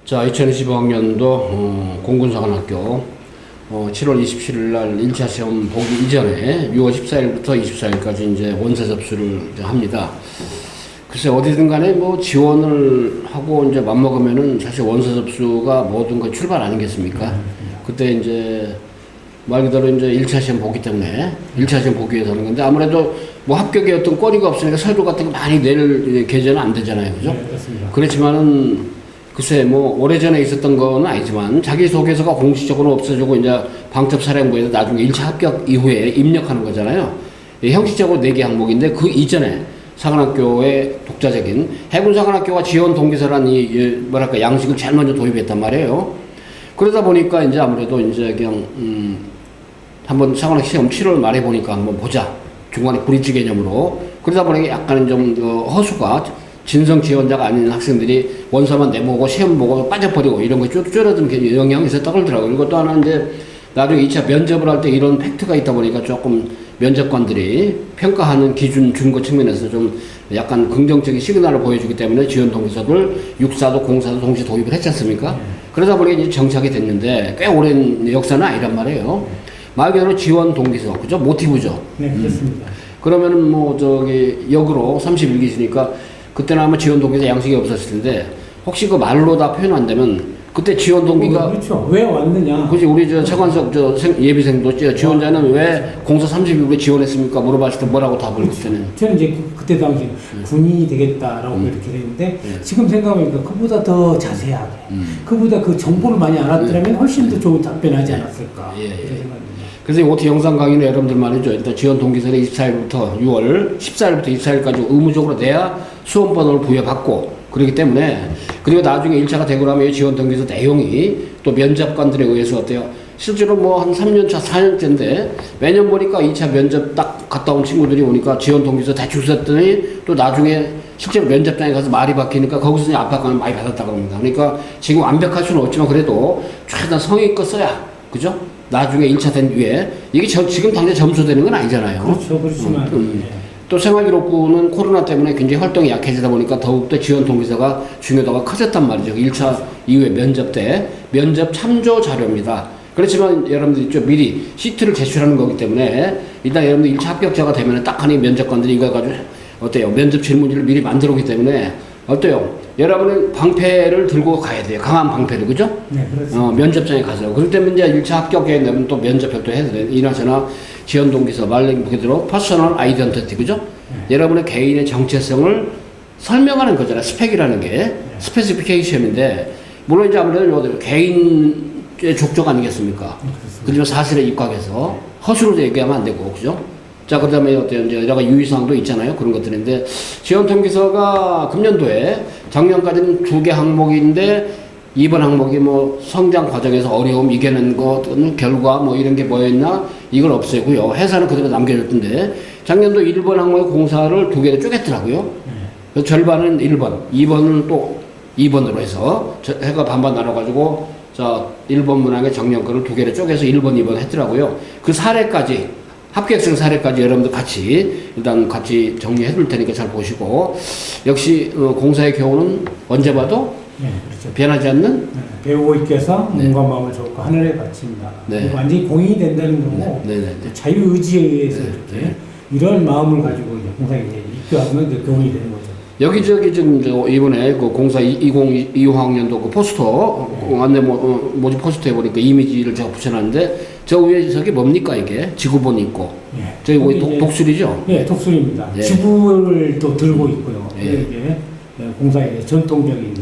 자, 2025학년도 공군사관학교 7월 27일 날 1차 시험 보기 이전에 6월 14일부터 24일까지 이제 원서 접수를 이제 합니다. 글쎄, 어디든 간에 뭐 지원을 하고 이제 맘먹으면은 사실 원서 접수가 모든 거 출발 아니겠습니까? 그때 이제 말 그대로 이제 1차 시험 보기 때문에 1차 시험 보기 위해서 하는 건데, 아무래도 뭐 합격에 어떤 거리가 없으니까 서류 같은 거 많이 낼 계제는 안 되잖아요. 그죠? 네, 그렇습니다. 그렇지만은 글쎄 뭐 오래전에 있었던 건 아니지만 자기소개서가 공식적으로 없어지고 이제 방첩사령부에서 나중에 1차 합격 이후에 입력하는 거잖아요. 형식적으로 4개 항목인데, 그 이전에 사관학교의 독자적인 해군사관학교가 지원 동기서란 이 뭐랄까 양식을 제일 먼저 도입했단 말이에요. 그러다 보니까 이제 아무래도 이제 그냥 한번 사관학교 시험 7월 말에 보니까 한번 보자, 중간에 브릿지 개념으로. 그러다 보니까 약간 좀 허수가 진성 지원자가 아닌 학생들이 원서만 내보고 시험 보고 빠져버리고 이런 거 줄어든 영향이 있었다고 그러더라고요. 그리고 또 하나 이제 나중에 2차 면접을 할 때 이런 팩트가 있다 보니까 조금 면접관들이 평가하는 기준 준거 측면에서 좀 약간 긍정적인 시그널을 보여주기 때문에 지원 동기서를 육사도 공사도 동시에 도입을 했지 않습니까? 그러다 보니까 이제 정착이 됐는데 꽤 오랜 역사는 아니란 말이에요. 말 그대로 지원 동기서, 그죠? 모티브죠. 네, 그렇습니다. 그러면은 뭐 역으로 31기시니까 그때는 아마 지원 동기가 양식이 없었을 텐데, 혹시 그 말로 다 표현 안 되면 그때 지원 동기가 그렇죠. 왜 왔느냐? 그지, 우리 차관석 예비생도 지원자는 왜 공사 30일에 지원했습니까? 물어봤을 때 뭐라고 답을 그때는? 저는 이제 그때 당시 군인이 되겠다라고 이렇게 했는데, 지금 생각해보니까 그보다 더 자세하게, 그보다 그 정보를 많이 알았더라면 훨씬 더 좋은 답변하지 않았을까. 예, 예. 그런 생각입니다. 그래서 OT 영상 강의는 여러분들 말이죠. 일단 지원 동기서를 24일부터 6월 14일부터 24일까지 의무적으로 내야 수험번호를 부여받고, 그렇기 때문에, 그리고 나중에 1차가 되고 나면 이 지원 동기서 내용이 또 면접관들에 의해서 어때요? 실제로 뭐 한 3년차, 4년째인데 매년 보니까 2차 면접 딱 갔다 온 친구들이 오니까 지원 동기서 대충 썼더니 또 나중에 실제로 면접장에 가서 말이 바뀌니까 거기서 압박감을 많이 받았다고 합니다. 그러니까 지금 완벽할 수는 없지만 그래도 최대한 성의껏 써야, 그죠? 나중에 1차 된 뒤에 이게 지금 당장 점수되는 건 아니잖아요. 그렇죠. 그렇지만 또 생활기록부는 코로나 때문에 굉장히 활동이 약해지다 보니까 더욱더 지원 동기서가 중요도가 커졌단 말이죠. 1차 이후에 면접 때 면접 참조 자료입니다. 그렇지만 여러분들 있죠, 미리 시트를 제출하는 거기 때문에 일단 여러분들 1차 합격자가 되면 딱하니 면접관들이 이거 가지고 어때요? 면접 질문지를 미리 만들어 오기 때문에 어때요? 여러분은 방패를 들고 가야 돼요. 강한 방패를, 그죠? 네, 그렇습니다. 면접장에 가서. 그럴 때면 이제 1차 합격에 되면 또 면접도 해야 돼요. 이나저나 지원 동기서 말 그대로 퍼스널 아이덴티티, 그죠? 여러분의 개인의 정체성을 설명하는 거잖아요. 스펙이라는 게. 스페시피케이션인데, 물론 이제 아무래도 개인의 족적 아니겠습니까? 그렇지만 사실에 입각해서 허술로 얘기하면 안 되고, 그죠? 자, 그 다음에 어때요? 이제 여러 가지 유의사항도 있잖아요. 그런 것들인데, 지원 동기서가 금년도에 작년까지는 2개 항목인데, 이번 항목이 뭐 성장 과정에서 어려움 이겨낸 것, 결과 뭐 이런 게 뭐였나? 이걸 없애고요. 회사는 그대로 남겨줬던데, 작년도 1번 항목의 공사를 2개로 쪼갰더라고요. 그래서 절반은 1번, 2번은 또 2번으로 해서 해가 반반 나눠가지고, 자, 1번 문항의 정년 거를 2개로 쪼개서 1번, 2번 했더라고요. 그 사례까지, 합격생 사례까지 여러분들 일단 같이 정리해 둘 테니까 잘 보시고, 역시 공사의 교훈은 언제 봐도 네, 그렇죠. 변하지 않는 배우고 있겠어 몸과 마음을 줬고 하늘에 바친다. 네. 완전히 공인이 된다는 거고, 자유의지에 의해서 이렇게 이런 마음을 가지고 이제 공사에 입교하면 이제 교훈이 되는 거죠. 여기저기 지금 이번에 그 공사 2025학년도 그 포스터 안내 모집 포스터에 보니까 이미지를 제가 붙여놨는데, 저 위에 저게 뭡니까 이게? 지구본이 있고, 예. 저기 독수리죠? 네, 독수리입니다. 예. 지구를 또 들고 있고요. 예. 이게 공사의 전통적인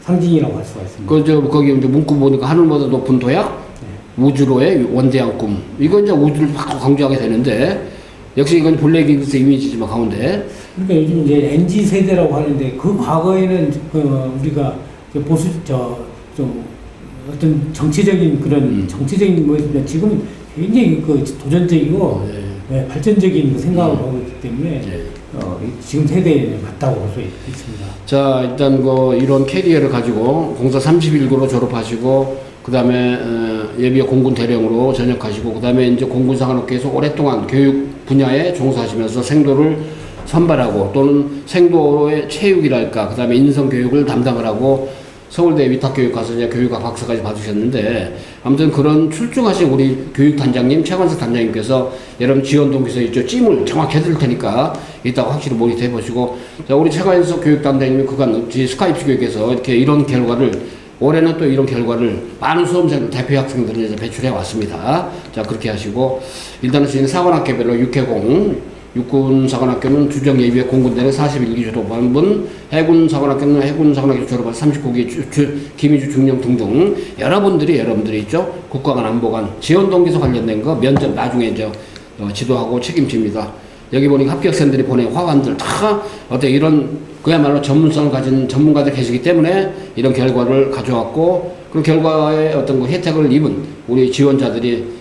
상징이라고 할 수가 있습니다. 거기 이제 문구 보니까 하늘보다 높은 도약, 우주로의 원대한 꿈. 이건 이제 우주를 막 강조하게 되는데, 역시 이건 블랙 이글스 이미지지만 가운데. 그러니까 요즘 이제 NG 세대라고 하는데, 그 과거에는 우리가 좀 어떤 정치적인 그런 정치적인 뭐였으면 지금 굉장히 그 도전적이고 발전적인 생각을 하고 있기 때문에 지금 세대에 맞다고 볼 수 있습니다. 자, 일단 이런 캐리어를 가지고 공사 31구로 졸업하시고, 그 다음에 예비역 공군 대령으로 전역하시고, 그 다음에 이제 공군사관학교에서 오랫동안 교육 분야에 종사하시면서 생도를 선발하고, 또는 생도의 체육이랄까, 그 다음에 인성교육을 담당을 하고, 서울대 위탁교육 가서 이제 교육학 박사까지 받으셨는데, 아무튼 그런 출중하신 우리 교육단장님, 최관석 단장님께서 여러분 지원동기서 있죠. 찜을 정확히 해드릴 테니까 이따가 확실히 모니터 해보시고, 자, 우리 최관석 교육단장님이 그간 스카이프 교육에서 이렇게 이런 결과를, 올해는 또 이런 결과를 많은 수험생들, 대표 학생들을 이제 배출해 왔습니다. 자, 그렇게 하시고, 일단은 저희는 사관학교별로 육군 사관학교는 주정 예비에 공군대는 41기 졸업한 해군 사관학교는 해군 사관학교 졸업한 39기 기미주 중령 등등 여러분들이 있죠. 국가관 안보관 지원 동기서 관련된 거 면접 나중에 이제 지도하고 책임집니다. 여기 보니까 합격생들이 보낸 화환들 다 어때 이런 그야말로 전문성을 가진 전문가들 계시기 때문에 이런 결과를 가져왔고, 그 결과에 어떤 그 혜택을 입은 우리 지원자들이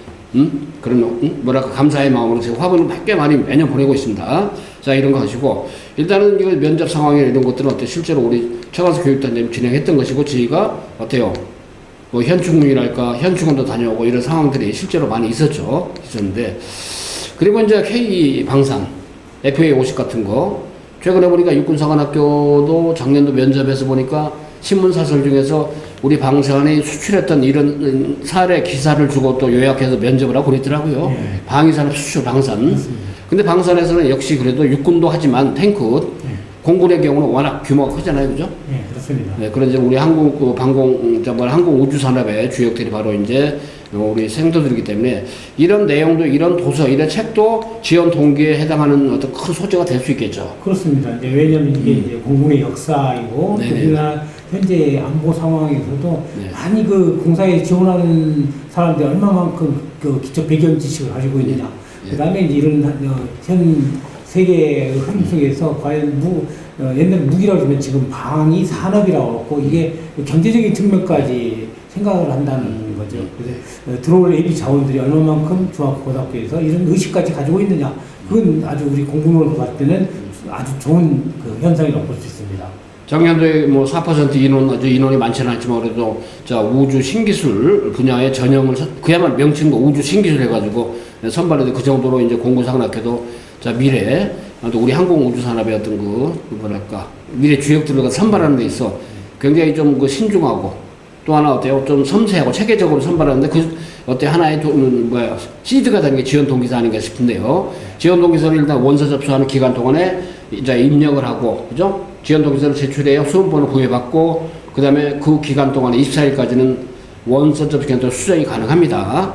뭐랄까 감사의 마음으로 화분을 꽤 많이 매년 보내고 있습니다. 자, 이런 거 하시고, 일단은 이거 면접 상황이나 이런 것들은 어때 실제로 우리 최관석 교육단장님 진행했던 것이고, 저희가 어때요? 뭐 현충문이랄까 현충원도 다녀오고 이런 상황들이 실제로 많이 있었는데, 그리고 이제 K 방산 FA 50 같은 거 최근에 보니까 육군사관학교도 작년도 면접에서 보니까 신문사설 중에서 우리 방산이 수출했던 이런 사례 기사를 주고 또 요약해서 면접을 하고 그랬더라고요. 네. 방위산업 수출 방산. 그렇습니다. 근데 방산에서는 역시 그래도 육군도 하지만 탱크, 네. 공군의 경우는 워낙 규모가 크잖아요, 그죠? 네, 그렇습니다. 네, 그런 이제 우리 항공 우주 산업의 주역들이 바로 이제 우리 생도들이기 때문에 이런 내용도, 이런 도서, 이런 책도 지원 동기에 해당하는 어떤 큰 소재가 될 수 있겠죠. 그렇습니다. 이제 왜냐하면 이게 이제 공군의 역사이고, 또 우리나라 현재 안보 상황에서도 네. 많이 그 공사에 지원하는 사람들이 얼마만큼 그 기초 배경 지식을 가지고 있느냐. 네. 그다음에 이제 이런 현 세계의 흐름 속에서 과연 옛날 무기라고 하면 지금 방위 산업이라고 하고, 이게 경제적인 측면까지 생각을 한다는 거죠. 그래서 들어올 예비 자원들이 얼마만큼 중학고등학교에서 이런 의식까지 가지고 있느냐. 그건 아주 우리 공군으로 봤을 때는 아주 좋은 그 현상이라고 볼 수 있습니다. 작년도에 뭐 4% 인원이 많지는 않지만 그래도 자 우주 신기술 분야의 전형을 그야말로 명칭도 우주 신기술 해가지고 선발해도 그 정도로 이제 공군사관학교도 자 미래 또 우리 항공 우주 산업의 어떤 뭐랄까 미래 주역들을 선발하는 데 있어 굉장히 좀 그 신중하고 또 하나 어때요? 좀 섬세하고 체계적으로 선발하는데 그 어때 하나의 시드가 되는 게 지원 동기사 아닌가 싶은데요. 지원 동기서를 일단 원서 접수하는 기간 동안에 이제 입력을 하고, 그죠? 지원 동기서를 제출해요. 수험번호 구해받고, 그 다음에 그 기간 동안에 24일까지는 원서 접수 기간 동안 수정이 가능합니다.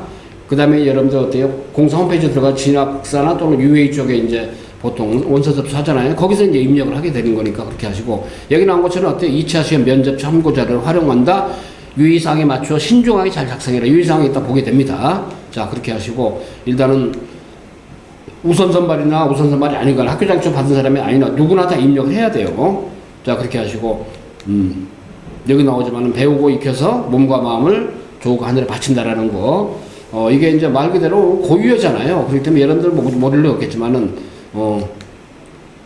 그 다음에 여러분들 어때요? 공사 홈페이지에 들어가 진학사나 또는 UA 쪽에 이제 보통 원서 접수하잖아요. 거기서 이제 입력을 하게 되는 거니까 그렇게 하시고, 여기 나온 것처럼 어때요? 2차 시험 면접 참고자를 활용한다. 유의사항에 맞춰 신중하게 잘 작성해라. 유의사항이 있다 보게 됩니다. 자, 그렇게 하시고, 일단은 우선 선발이나 우선 선발이 아니거나 학교 장점 받은 사람이 아니나 누구나 다 입력을 해야 돼요. 자, 그렇게 하시고, 여기 나오지만은 배우고 익혀서 몸과 마음을 조국 하늘에 바친다라는 거. 이게 이제 말 그대로 고유어잖아요. 그렇기 때문에 여러분들 모를 리 없겠지만은,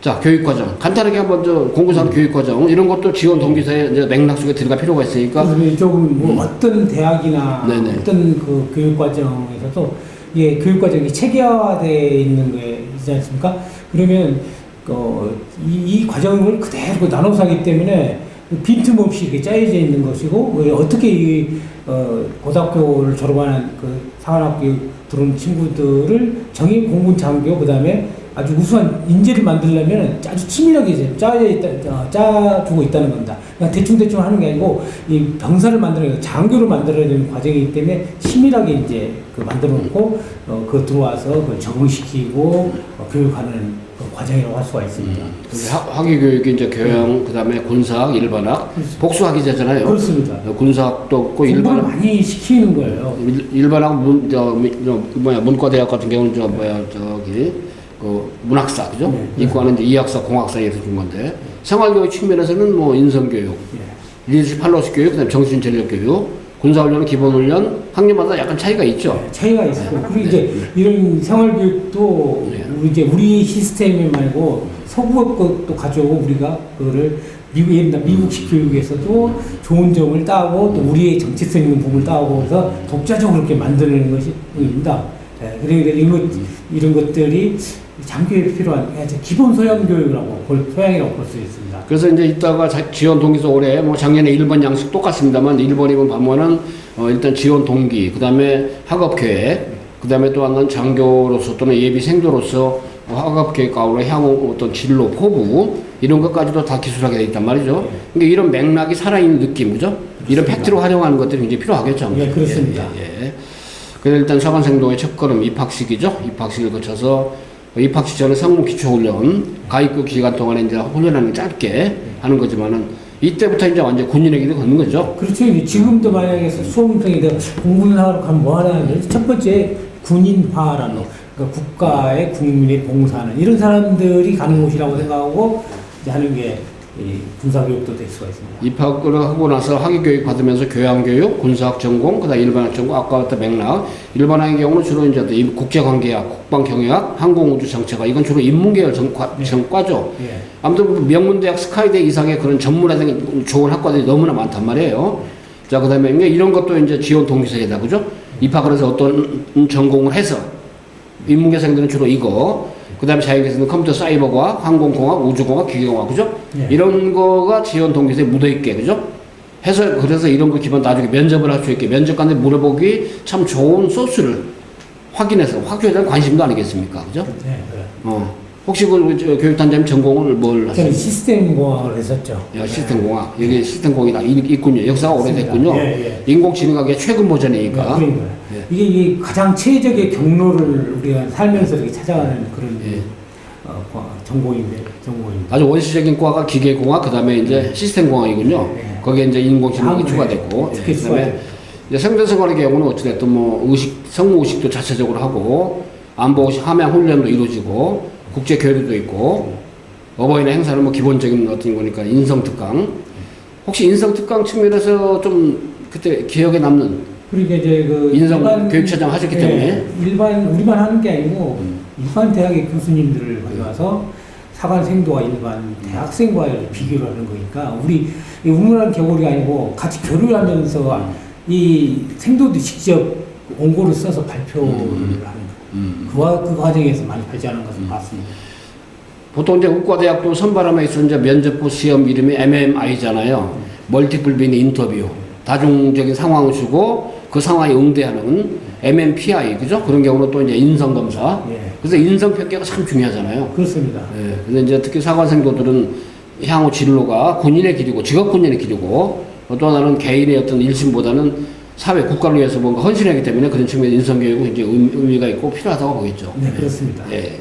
자, 교육과정. 간단하게 한번 공부상 교육과정. 이런 것도 지원 동기서에 이제 맥락 속에 들어갈 필요가 있으니까. 조금 어떤 대학이나 네네. 어떤 그 교육과정에서도 이게 교육과정이 체계화되어 있는 거이지 않습니까? 그러면, 이 과정을 그대로 나눠서 하기 때문에 빈틈없이 이렇게 짜여져 있는 것이고, 어떻게 고등학교를 졸업하는 그 사관학교 들어온 친구들을 정의 공군 장교, 그 다음에 아주 우수한 인재를 만들려면 아주 치밀하게 짜주고 있다는 겁니다. 그냥 대충 하는 게 아니고, 이 병사를 만들어야, 장교를 만들어야 되는 과정이기 때문에 치밀하게 이제 만들어 놓고, 그 들어와서 그걸 적응시키고, 교육하는 그 과정이라고 할 수가 있습니다. 학위교육이 이제 교양, 그 다음에 군사학, 일반학, 복수학위제잖아요. 그렇습니다. 군사학도 없고, 공부를 일반학. 많이 시키는 거예요. 일반학 문과대학 같은 경우는 문학사, 그죠? 네. 이과는 이제 이학사, 공학사 이렇게 준 건데, 생활교육 측면에서는 뭐 인성교육, 리더십 팔로우십 교육, 그다음에 정신전력교육, 군사훈련, 기본훈련, 학년마다 약간 차이가 있죠. 네, 차이가 있어요. 그리고 이제 이런 생활교육도 우리 시스템이 말고 서구 것도 가져오고 우리가 그거를 미국식 교육에서도 좋은 점을 따고 또 우리의 정체성 있는 부분을 따고 해서 독자적으로 이렇게 만드는 것입니다. 네, 그러니까 이런 것들이 장교에 필요한 기본 소양 교육이라고 소양이라고 볼 수 있습니다. 그래서 이제 이따가 지원 동기서 올해 뭐 작년에 일본 양식 똑같습니다만 일본이면 보면은 일단 지원 동기, 그 다음에 학업 계획, 그 다음에 또 하나는 장교로서 또는 예비 생도로서 학업 계획 가운데 향후 어떤 진로 포부 이런 것까지도 다 기술하게 돼 있단 말이죠. 그러니까 이런 맥락이 살아있는 느낌, 그죠? 이런 팩트로 활용하는 것들이 이제 필요하겠죠. 예, 그렇습니다. 예. 그래서 일단 사관생도의 첫걸음 입학식이죠. 입학식을 거쳐서 입학식 전에 성문 기초훈련, 가입국 기간 동안에 이제 훈련하는 짧게 하는 거지만은 이때부터 이제 완전 군인의 길을 걷는 거죠. 그렇죠. 이제 지금도 만약에 수험생이 내가 공군하러 가면 뭐 하냐면 첫 번째 군인화라는 그러니까 국가의 국민의 봉사하는 이런 사람들이 가는 곳이라고 생각하고 이제 하는 게 이 군사교육도 될 수가 있습니다. 입학을 하고 나서 학위교육 받으면서 교양교육, 군사학 전공, 그다음 일반학 전공, 아까 같은 맥락. 일반학의 경우는 주로 이제 국제관계학, 국방경영학, 항공우주정책학 이건 주로 인문계열 전과죠. 예. 아무튼 명문대학 스카이대 이상의 그런 전문화된 좋은 학과들이 너무나 많단 말이에요. 자, 그다음에 이런 것도 이제 지원 동기서에다 그죠? 입학을 해서 어떤 전공을 해서 인문계생들은 주로 이거. 그 다음에 자연계에서는 컴퓨터 사이버과학, 항공공학, 우주공학, 기계공학, 그죠? 예. 이런 거가 지원 동기서에 묻어있게, 그죠? 해서, 그래서 이런 거 기반 나중에 면접을 할 수 있게, 면접관들 물어보기 참 좋은 소스를 확인해서, 학교에 대한 관심도 아니겠습니까? 그죠? 네, 그래. 혹시 교육단장님 전공을 뭘 하세요? 저는 시스템공학을 했었죠. 시스템공학. 여기 시스템공학이 있군요. 역사가 오래됐군요. 예. 인공지능학의 최근 버전이니까. 네, 그러니까요. 예. 이게 가장 최적의 경로를 우리가 살면서 이렇게 찾아가는 그런 전공입니다. 아주 원시적인 과가 기계공학, 그 다음에 이제 시스템공학이군요. 네. 거기에 이제 인공지능이 네. 추가됐고. 특히 그 다음에 이제 생존생활의 경우는 어찌됐든 뭐 성무의식도 자체적으로 하고, 안보의식, 함양 훈련도 이루어지고, 국제교류도 있고, 어버이날 행사는 뭐 기본적인 어떤 거니까 인성특강. 혹시 인성특강 측면에서 좀 그때 기억에 남는 그러니까 이제 그 인성 교육차장 하셨기 때문에 일반 우리만 하는 게 아니고 일반 대학의 교수님들을 가져와서 사관생도와 일반 대학생과 비교를 하는 거니까 우리 우물한 겨울이 아니고 같이 교류하면서 이 생도도 직접 원고를 써서 발표를 하는 거. 그 과정에서 많이 발전하는 것을 봤습니다. 보통 이제 의과대학도 선발함에 있어 이제 면접부 시험 이름이 MMI잖아요. 멀티플 빈 인터뷰. 다중적인 상황을 주고 그 상황에 응대하는 MMPI, 그죠? 그런 경우는 또 이제 인성검사. 예. 그래서 인성평가가 참 중요하잖아요. 그렇습니다. 예. 근데 이제 특히 사관생도들은 향후 진로가 군인의 길이고 직업군인의 길이고 또 하나는 개인의 어떤 일심보다는 사회, 국가를 위해서 뭔가 헌신하기 때문에 그런 측면에 인성교육은 이제 의미가 있고 필요하다고 보겠죠. 네, 그렇습니다. 예.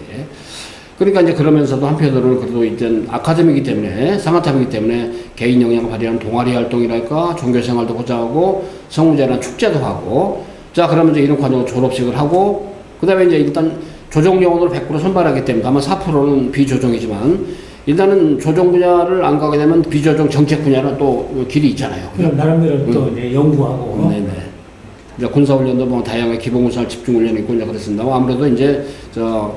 그러니까 이제 그러면서도 한편으로는 그래도 이제 아카데미이기 때문에 상하탑이기 때문에 개인 역량을 발휘하는 동아리 활동이랄까 종교생활도 보장하고 성무제나 축제도 하고 자 그러면 이제 이런 과정을 졸업식을 하고 그 다음에 이제 일단 조정요원으로 100% 선발하기 때문에 다만 4%는 비조정이지만 일단은 조정 분야를 안 가게 되면 비조정 정책 분야는 또 길이 있잖아요. 그럼 나름대로 또 이제 연구하고. 네네. 이제 군사훈련도 뭐 다양하게 기본군사를 집중훈련이 있고 이제 그렇습니다. 아무래도 이제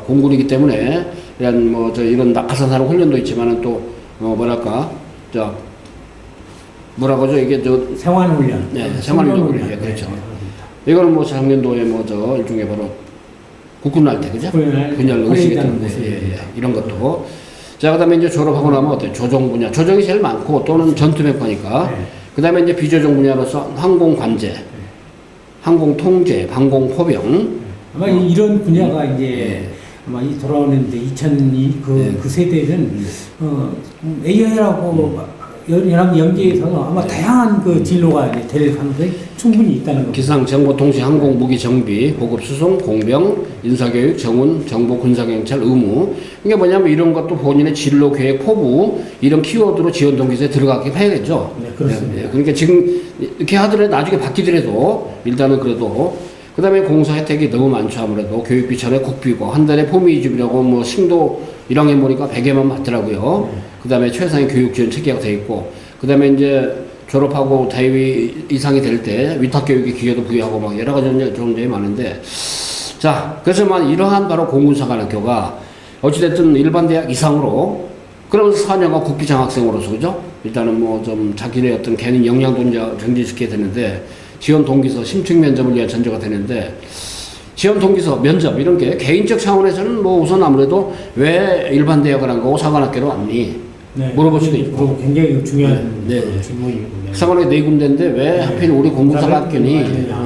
공군이기 때문에 이런 이런 낙하산사로 훈련도 있지만은 또 뭐랄까 뭐라고죠 이게 생활훈련. 네, 생활훈련. 예, 그렇죠. 이거는 뭐 작년도에 일종의 바로 국군 날 때 그죠? 군열 의식이 때문에 이런 것도. 자 그다음에 이제 졸업하고 나면 어때요? 조정 분야. 조정이 제일 많고 또는 전투병과니까. 네. 그다음에 이제 비조정 분야로서 항공관제. 항공통제, 방공포병. 아마 이런 분야가 이제 아마 돌아오는데 2002 그 세대는 AI라고 연합 연계에서는 아마 다양한 그 진로가 이제 될 가능성이 충분히 있다는 겁니다. 기상, 정보, 통신, 항공, 무기, 정비, 보급, 수송, 공병, 인사교육, 정운, 정보, 군사경찰, 의무. 이게 뭐냐면 이런 것도 본인의 진로, 계획, 포부 이런 키워드로 지원 동기서에 들어가게 해야겠죠. 네, 그렇습니다. 그러니까 지금 이렇게 하더라도 나중에 바뀌더라도 일단은 그래도 그 다음에 공사 혜택이 너무 많죠. 아무래도 교육비 전에 국비고 한 달에 포미줍이라고 뭐 신도 1학년 보니까 100회만 받더라고요. 그 다음에 최상의 교육 지원 체계가 돼 있고 그 다음에 이제 졸업하고 대위 이상이 될 때 위탁교육의 기회도 부여하고 막 여러 가지 좋은 점이 많은데 자 그래서만 이러한 바로 공군사관학교가 어찌됐든 일반 대학 이상으로 그러면서 4년간 국비장학생으로서 그죠? 일단은 뭐 좀 자기네 어떤 개인 역량도 이제 정지시켜야 되는데 지원 동기서 심층 면접을 위한 전제가 되는데 지원 동기서, 면접 이런 게 개인적 차원에서는 뭐 우선 아무래도 왜 일반 대학을 한 거고 사관학교로 왔니? 네. 물어볼 수도 있고. 굉장히 중요한 네. 그 질문이군요. 사관학교 네 군데인데 왜 하필 우리 공군사관학교니? 네, 그렇습니다.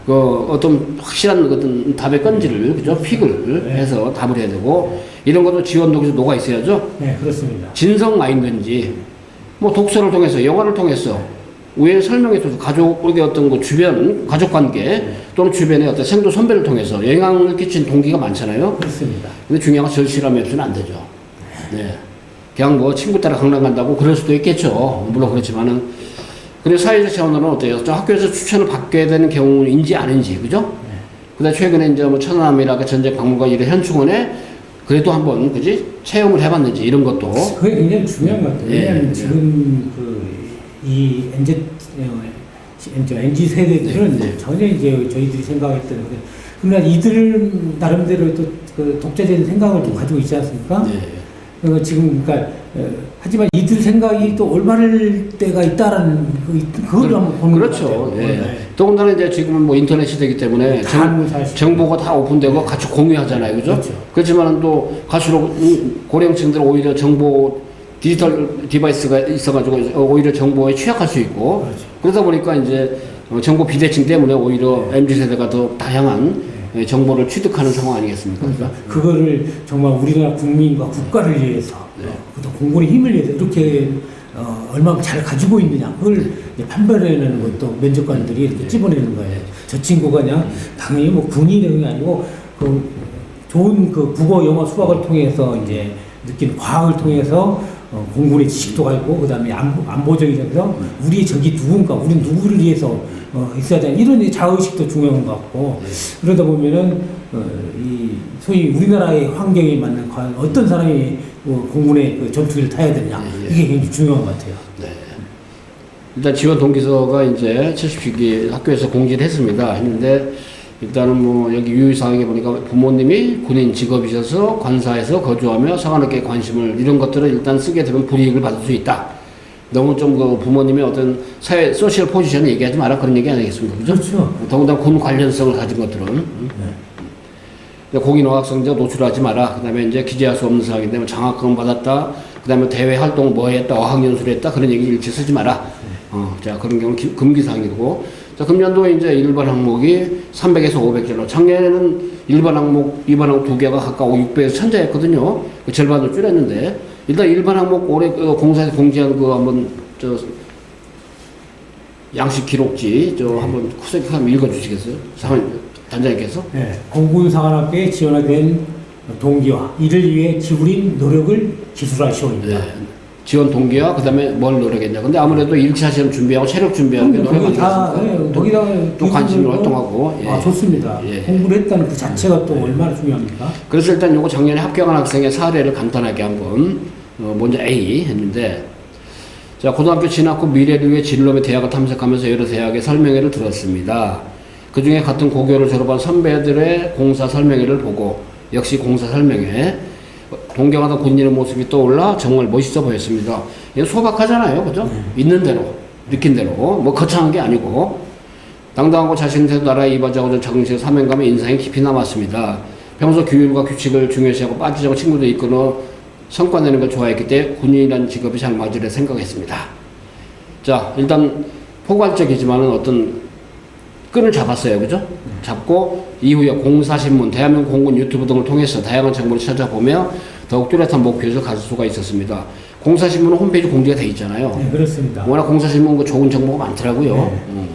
그 어떤 확실한 어떤 답의 건지를 그죠? 픽을 네. 해서 답을 해야 되고 이런 것도 지원 동기서 녹아 있어야죠. 네, 그렇습니다. 진성 마인드인지 뭐 독서를 통해서 영화를 통해서 왜 설명해줘서 가족 우리 어떤 그 주변 가족 관계 또는 주변의 어떤 생도 선배를 통해서 영향을 끼친 동기가 많잖아요. 그렇습니다. 근데 중요한 건 절실함이 없으면 안 되죠. 네. 그냥 뭐 친구 따라 강남 간다고 그럴 수도 있겠죠. 물론 그렇지만은 그리고 사회적 차원으로는 어때요? 저 학교에서 추천을 받게 되는 경우인지 아닌지 그죠? 네. 그다음 최근에 이제 뭐 천안함이라든가 전쟁박물관 이런 현충원에 그래도 한번 그지 체험을 해봤는지 이런 것도 그게 굉장히 중요한 것 같아요. 예, 왜냐하면 예. 지금 이 MZ 세대들은 네, 네. 전혀 이제 저희들이 생각했던 그 그러나 이들 나름대로 또 그 독자적인 생각을 좀 가지고 있지 않습니까? 네. 지금 그러니까 하지만 이들 생각이 또 올바를 때가 있다라는 그걸 한번 보는 그렇죠. 것 같아요. 예. 네. 더군다나 이제 지금은 뭐 인터넷 시대이기 때문에 정보가 다 오픈되고 같이 공유하잖아요. 그죠? 그렇죠. 그렇지만 또 갈수록 고령층들 오히려 정보 디지털 디바이스가 있어가지고 오히려 정보에 취약할 수 있고 그렇죠. 그러다 보니까 이제 정보 비대칭 때문에 오히려 MZ세대가 더 다양한 정보를 취득하는 상황 아니겠습니까? 그러니까 그거를 정말 우리나라 국민과 국가를 위해서 또 공군의 힘을 위해서 이렇게 얼마나 잘 가지고 있느냐 그걸 이제 판별해내는 것도 면접관들이 이렇게 찝어내는 거예요. 저 친구가 그냥 당연히 뭐 군인 내용이 아니고 그 좋은 그 국어, 영어, 수학을 통해서 이제 느낀 과학을 통해서 공군의 지식도 가지고 그다음에 안보적인 점에서 우리의 적이 누군가, 우리는 누구를 위해서 있어야 되는 이런 자의식도 중요한 것 같고 그러다 보면은 이 소위 우리나라의 환경에 맞는 과연 어떤 사람이 공군의 그 전투기를 타야 되느냐 이게 굉장히 중요한 것 같아요. 네. 일단 지원 동기서가 이제 70주기 학교에서 공지를 했습니다. 했는데 일단은 뭐 여기 유의사항에 보니까 부모님이 군인 직업이셔서 관사에서 거주하며 사관학교에 관심을 이런 것들을 일단 쓰게 되면 불이익을 받을 수 있다. 너무 좀 그 부모님의 어떤 사회 소셜 포지션을 얘기하지 마라 그런 얘기 아니겠습니까? 그죠? 그렇죠. 더군다나 군 관련성을 가진 것들은 공인 어학 성적 노출하지 마라. 그다음에 이제 기재할 수 없는 사항인데 뭐 장학금 받았다. 그다음에 대외 활동 뭐 했다, 어학연수를 했다 그런 얘기 일체 쓰지 마라. 자 그런 경우는 금기 사항이고. 자 금년도 이제 일반 항목이 300에서 500절로 작년에는 일반 항목, 2반 항목 두 개가 각각 600에서 1000자였거든요. 그 절반을 줄였는데 일단 일반 항목 올해 공사에서 공지한 그 한번 저 양식 기록지 저 한번 후생님 한번 읽어주시겠어요? 단장님께서? 네, 공군사관학교에 지원하게 된 동기와 이를 위해 기울인 노력을 기술하시오입니다. 네. 지원 동기와 그다음에 뭘 노력했냐. 근데 아무래도 1차 시험 준비하고 체력 준비하는 게 노력 아니겠습니까? 거기다가 또 관심을 활동하고. 아, 좋습니다. 예. 공부를 했다는 그 자체가 또 얼마나 중요합니까? 그래서 일단 요거 작년에 합격한 학생의 사례를 간단하게 한번 먼저 A 했는데 자 고등학교 진학 후 미래를 위해 진로의 대학을 탐색하면서 여러 대학의 설명회를 들었습니다. 그 중에 같은 고교를 졸업한 선배들의 공사 설명회를 보고 역시 공사 설명회 동경하던 군인의 모습이 떠올라 정말 멋있어 보였습니다. 이거 소박하잖아요, 그죠? 있는 대로, 느낀 대로, 뭐 거창한 게 아니고 당당하고 자신의 나라에 이바지하고 정신의 사명감에 인상이 깊이 남았습니다. 평소 규율과 규칙을 중요시하고 빠지자고 친구들 이끌어 성과 내는 걸 좋아했기 때문에 군인이라는 직업이 잘 맞으려 생각했습니다. 자, 일단 포괄적이지만은 어떤 끈을 잡았어요, 그죠? 잡고 이후에 공사신문, 대한민국 공군 유튜브 등을 통해서 다양한 정보를 찾아보며 더욱 뚜렷한 목표에서 갈 수가 있었습니다. 공사신문은 홈페이지 공지가 돼 있잖아요. 네, 그렇습니다. 워낙 공사신문 그 좋은 정보가 많더라고요. 네.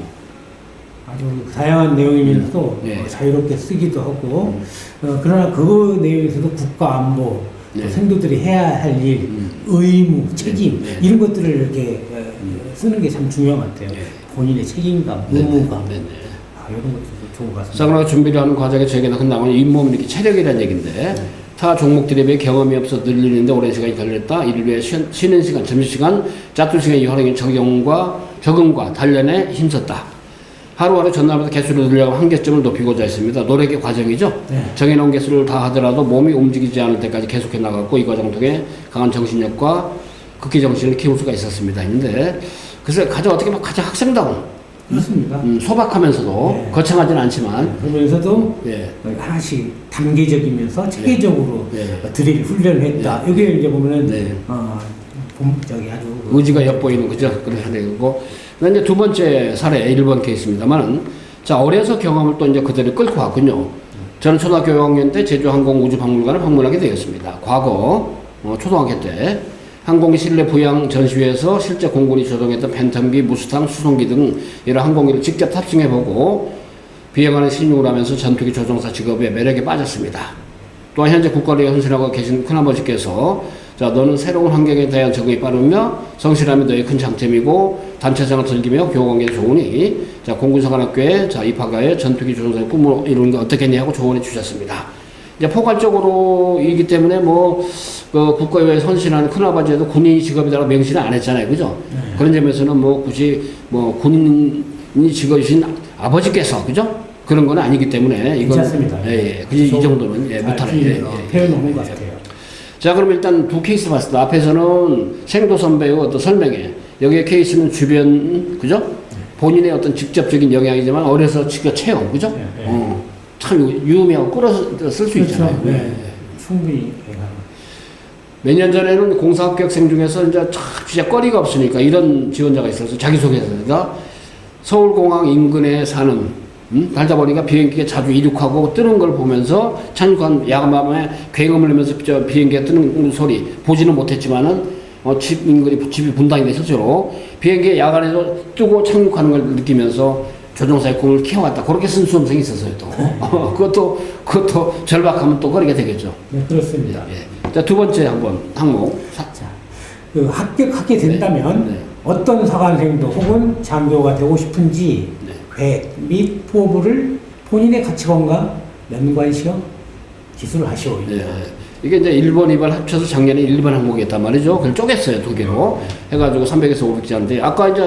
아주 다양한 내용이면서도 네. 자유롭게 쓰기도 하고 그러나 그 내용에서도 국가 안보, 네. 생도들이 해야 할 일, 의무, 책임 네. 이런 것들을 이렇게 쓰는 게 참 중요한 것 같아요. 네. 본인의 책임감, 의무감 네, 네. 이런 것도 좋은 것 같습니다. 사관학교 준비를 하는 과정에 저에게 큰 나오는 잇몸 이렇게 체력이라는 얘기인데 타 종목들에 비해 경험이 없어 늘리는데 오랜 시간이 걸렸다. 이를 위해 쉬는 시간, 점심시간, 짜투시간 이활용의 적응과 단련에 힘썼다. 하루하루 전날부터 개수를 늘려고 한계점을 높이고자 했습니다. 노력의 과정이죠. 네. 정해놓은 개수를 다 하더라도 몸이 움직이지 않을 때까지 계속해 나갔고 이 과정 통해 강한 정신력과 극기 정신을 키울 수가 있었습니다. 했는데 그래서 가장 어떻게 보면 가장 학생다운 그렇습니다. 소박하면서도 네. 거창하지는 않지만 그러면서도 예. 하나씩 단계적이면서 체계적으로 네. 드릴 훈련을 했다. 여기 이제 보면은 네. 저기 아주 의지가 엿보이는 거죠. 그래야 되고. 이제 두 번째 사례 1번 케이스입니다만, 자 어려서 경험을 또 이제 그대로 끌고 왔군요. 저는 초등학교 5학년 때 제주항공우주박물관을 방문하게 되었습니다. 과거 초등학교 때 항공기 실내 부양 전시회에서 실제 공군이 조종했던 팬텀기, 무스탕, 수송기 등 여러 항공기를 직접 탑승해보고 비행하는 신용을 하면서 전투기 조종사 직업의 매력에 빠졌습니다. 또한 현재 국가리에 헌신하고 계신 큰아버지께서 자 너는 새로운 환경에 대한 적응이 빠르며 성실함이 너의 큰 장점이고 단체장을 즐기며 교육관계가 좋으니 자 공군사관학교에 자 입학하여 전투기 조종사의 꿈을 이루는 게 어떻겠냐 하고 조언해 주셨습니다. 이제 포괄적으로이기 때문에 그 국가에 위해 헌신하는 큰아버지에도 군인 직업이라고 명시를 안 했잖아요, 그죠? 그런 점에서는 굳이 군인이 직업이신 아버지께서 그죠? 그런 건 아니기 때문에 이건 괜찮습니다. 예, 이 정도는 못하는 표현하는 것 같아요. 자, 그럼 일단 두 케이스 봤습니다. 앞에서는 생도 선배의 어떤 설명에 여기에 케이스는 주변 그죠? 본인의 어떤 직접적인 영향이지만 어려서 직접 체험 그죠? 참 유의미하고 끌어서 쓸 수 있잖아요. 네. 충분히. 몇 년 전에는 공사 합격생 중에서 이제 참 진짜 거리가 없으니까 이런 지원자가 있어서 자기소개서가 서울공항 인근에 사는 달다 보니까 비행기가 자주 이륙하고 뜨는 걸 보면서 착륙한 야간밤에 굉음을 내면서 저 비행기가 뜨는 소리 보지는 못했지만은 집 인근이 집이 분당이 돼서 실제로 비행기가 야간에도 뜨고 착륙하는 걸 느끼면서 조종사의 꿈을 키워왔다. 그렇게 쓴 수험생이 있었어요 또. 그것도 절박하면 또 거리가 되겠죠. 네, 그렇습니다. 예. 자, 두 번째 한번 항목. 자, 그 합격하게 된다면 네. 어떤 사관생도 혹은 장교가 되고 싶은지 계획 및 포부를 본인의 가치관과 연관시켜 기술을 하시오. 예. 이게 이제 1번, 2번 합쳐서 작년에 1번 항목이었단 말이죠. 그걸 쪼갰어요, 두 개로. 해가지고 300에서 500자인데, 아까 이제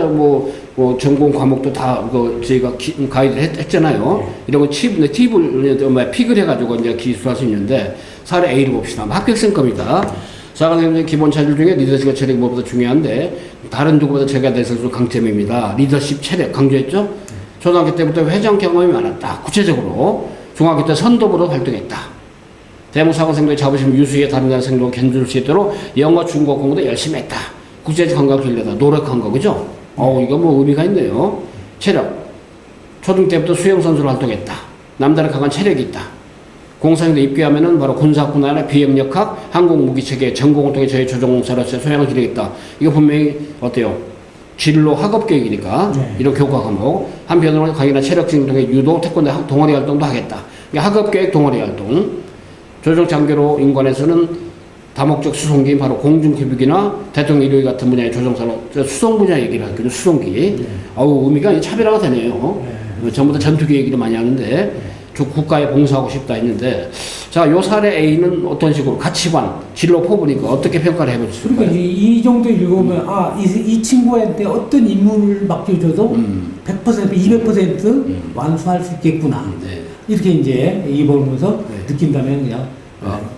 전공 과목도 다, 저희가 가이드를 했잖아요. 이런 거 팁을, 픽을 해가지고 이제 기술할 수 있는데, 사례 A를 봅시다. 합격생 겁니다. 사관생의 기본 차질 중에 리더십과 체력이 무엇보다 중요한데, 다른 누구보다 제가 대해서 강점입니다. 리더십, 체력, 강조했죠? 초등학교 때부터 회장 경험이 많았다. 구체적으로 중학교 때 선도부로 활동했다. 대무사관생도의 자부심 유수의 다른 학생도 견줄 수 있도록 영어, 중국어 공부도 열심히 했다. 국제적 감각을 길러다. 노력한 거, 그죠? 이거 의미가 있네요. 체력. 초등 때부터 수영선수로 활동했다. 남다른 강한 체력이 있다. 공사장도 입교하면은 바로 군사학군안에 비행역학, 항공무기체계, 전공을 통해 저희 조종사로서의 소양을 기르겠다. 이거 분명히 어때요? 진로 학업교육이니까 이런 교과 과목. 한편으로는 강의나 체력증 통해 유도, 태권도, 동아리 활동도 하겠다. 학업교육, 동아리 활동. 조종장교로 인관에서는 다목적 수송기인 바로 공중기복이나 대통령 의료기 같은 분야의 조종사로 수송 분야 얘기를 하거든요. 수송기. 의미가 차별화가 되네요. 전부 다 전투기 얘기를 많이 하는데 국가에 봉사하고 싶다 했는데 자, 요 사례 A는 어떤 식으로 가치관, 진로 포부니까 어떻게 평가를 해보셨을까요? 그러니까 이 정도 읽으면 이 친구한테 어떤 임무를 맡겨줘도 100%, 200% 완수할 수 있겠구나. 네. 이렇게 이제 입어보면서 느낀다면 그냥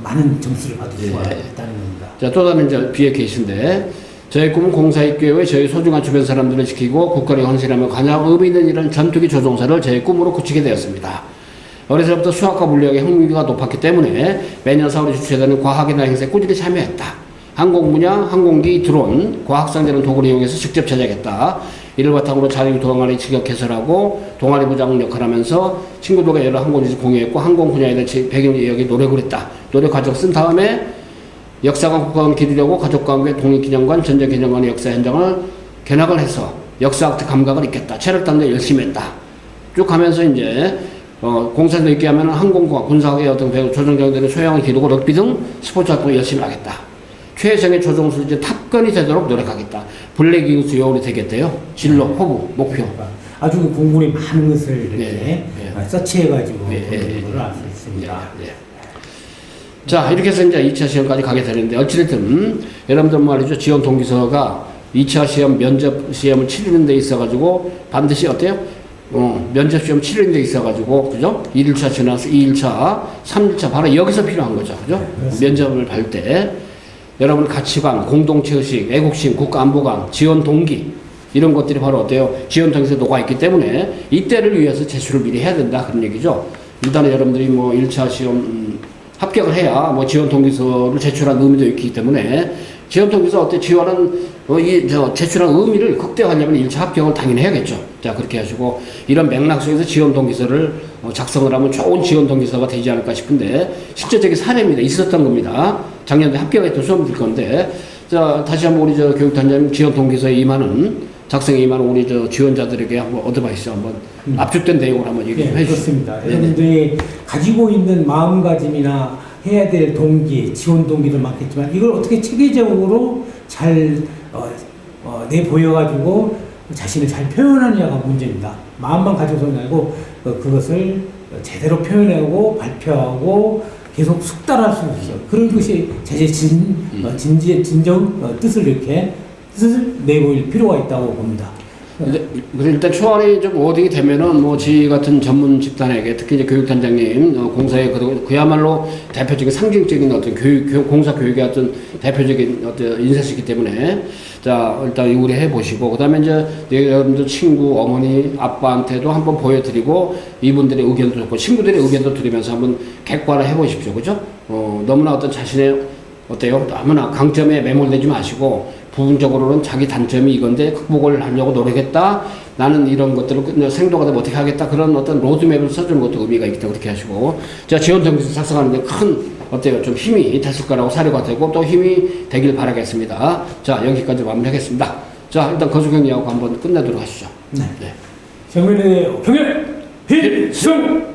많은 점수를 받을 수가 있다는 겁니다. 자, 또 다른 이제 B의 케이스인데 저희 꿈은 공사입교회 저희 소중한 주변 사람들을 지키고 국가를 헌신하며 가장 의미 있는 이런 전투기 조종사를 제 꿈으로 굳히게 되었습니다. 어려서부터 수학과 물리학에 흥미가 높았기 때문에 매년 4월에 주최되는 과학이나 행사에 꾸준히 참여했다. 항공 분야, 항공기, 드론, 과학상자는 도구를 이용해서 직접 제작했다. 이를 바탕으로 자유 동아리 직역 개설하고 동아리 부장 역할을 하면서 친구들과 여러 항공기를 공유했고 항공 분야에 대한 배경 이야기 노력을 했다. 노력 과정 쓴 다음에 역사관 국가관을 기르려고 가족관계 독립기념관, 전쟁기념관의 역사 현장을 견학을 해서 역사학적 감각을 익혔다. 체력 단계 열심히 했다. 쭉 하면서 이제 공사도 있게 하면 항공과 군사학의 어떤 배우 조종장들의 소양을 기르고 럭비 등 스포츠 활동을 열심히 하겠다. 최정의 조종수 이제 탑건이 되도록 노력하겠다. 블랙 이그스 요원이 되겠대요. 진로, 포부, 목표. 아주 공군의 많은 것을 이렇게 서치해가지고 그런 걸 알 수 있습니다. 자, 이렇게 해서 이제 2차 시험까지 가게 되는데 어찌됐든 여러분들 말이죠. 지원 동기서가 2차 시험 면접 시험을 치르는 데 있어가지고 반드시 어때요? 면접 시험 치르는 데 있어가지고 그죠? 1차 지나서 2일차, 3일차 바로 여기서 필요한 거죠. 그죠? 면접을 볼 때 여러분 가치관, 공동체 의식, 애국심, 국가안보관, 지원 동기 이런 것들이 바로 어때요? 지원 통계서에 녹아있기 때문에 이때를 위해서 제출을 미리 해야 된다 그런 얘기죠. 일단은 여러분들이 뭐 1차 시험 합격을 해야 뭐 지원 통계서를 제출한 의미도 있기 때문에 지원 통계서 어때 지원은 제출한 의미를 극대화하려면 1차 합격을 당연히 해야겠죠. 자, 그렇게 하시고 이런 맥락 속에서 지원 통계서를 작성을 하면 좋은 지원 통계서가 되지 않을까 싶은데 실제적인 사례입니다. 있었던 겁니다. 작년에 합격했던 수험들 건데 자, 다시 한번 우리 교육단장님 지원 통계서에 임하는 작성에 임하는 우리 지원자들에게 한번 어드바이스 한번 압축된 내용을 한번 얘기 좀 해주시죠. 그렇습니다. 여러분들이 가지고 있는 마음가짐이나 해야 될 동기, 지원 동기도 많겠지만 이걸 어떻게 체계적으로 잘 내보여가지고 자신을 잘 표현하느냐가 문제입니다. 마음만 가지고서는 아니고 그것을 제대로 표현하고 발표하고 계속 숙달할 수 있어요. 그런 것이 제제 진정 뜻을 내보일 필요가 있다고 봅니다. 그래서 일단 초안이 좀 워딩이 되면은 뭐 지 같은 전문 집단에게 특히 이제 교육단장님 공사에 그야말로 대표적인 상징적인 어떤 공사 교육의 어떤 대표적인 어떤 인사시기 때문에 자 일단 우리 해보시고 그다음에 이제 여러분들 친구 어머니 아빠한테도 한번 보여드리고 이분들의 의견도 좋고 친구들의 의견도 들으면서 한번 객관을 해보십시오, 그죠? 너무나 어떤 자신의 어때요? 너무나 강점에 매몰되지 마시고 부분적으로는 자기 단점이 이건데 극복을 하려고 노력했다. 나는 이런 것들을 생도가 되면 어떻게 하겠다. 그런 어떤 로드맵을 써주는 것도 의미가 있기 때문에 그렇게 하시고 자 지원 통계서 작성하는데 큰 어때요? 좀 힘이 됐을 거라고 사료가 되고 또 힘이 되길 바라겠습니다. 자 여기까지 마무리하겠습니다. 자 일단 거수경리하고 한번 끝내도록 하시죠. 네. 정면의 경례 필승.